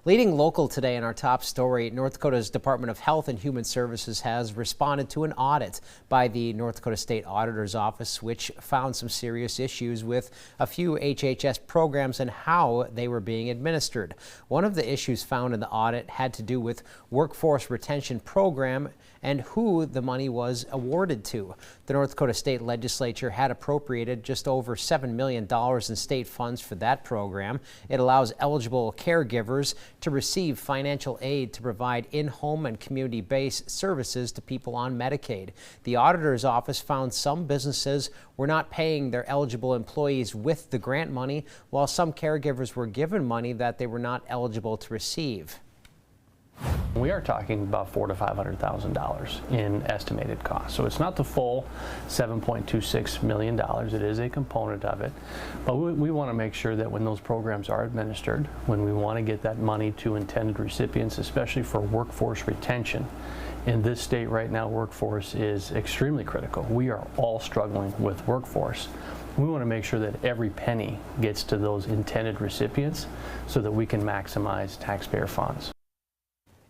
Leading local today in our top story, North Dakota's Department of Health and Human Services has responded to an audit by the North Dakota State Auditor's Office, which found some serious issues with a few HHS programs and how they were being administered. One of the issues found in the audit had to do with workforce retention program and who the money was awarded to. The North Dakota State Legislature had appropriated just over $7 million in state funds for that program. It allows eligible caregivers to receive financial aid to provide in-home and community-based services to people on Medicaid. The Auditor's Office found some businesses were not paying their eligible employees with the grant money, while some caregivers were given money that they were not eligible to receive. We are talking about $400,000 to $500,000 in estimated costs. So it's not the full $7.26 million. It is a component of it. But we want to make sure that when those programs are administered, when we want to get that money to intended recipients, especially for workforce retention, in this state right now, workforce is extremely critical. We are all struggling with workforce. We want to make sure that every penny gets to those intended recipients so that we can maximize taxpayer funds.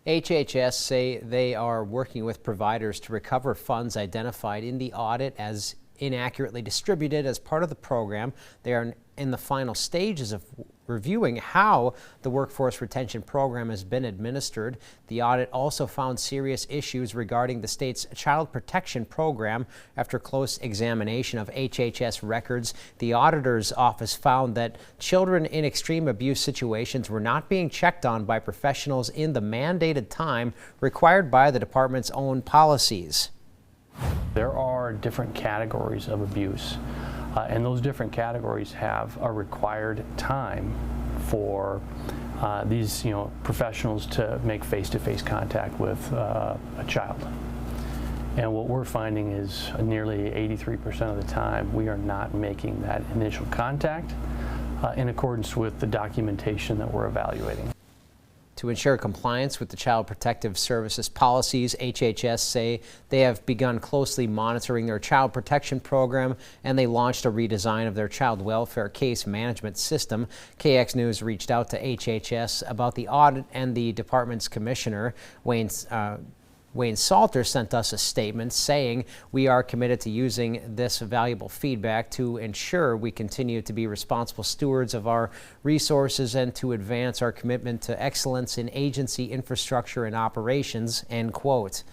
HHS say they are working with providers to recover funds identified in the audit as inaccurately distributed as part of the program. They are in the final stages of reviewing how the workforce retention program has been administered. The audit also found serious issues regarding the state's child protection program. After close examination of HHS records, the auditor's office found that children in extreme abuse situations were not being checked on by professionals in the mandated time required by the department's own policies. There are different categories of abuse, and those different categories have a required time for these professionals to make face-to-face contact with a child. And what we're finding is nearly 83% of the time we are not making that initial contact in accordance with the documentation that we're evaluating. To ensure compliance with the Child Protective Services policies, HHS say they have begun closely monitoring their child protection program, and they launched a redesign of their child welfare case management system. KX News reached out to HHS about the audit, and the department's commissioner, Wayne Salter, sent us a statement saying we are committed to using this valuable feedback to ensure we continue to be responsible stewards of our resources and to advance our commitment to excellence in agency infrastructure and operations, end quote.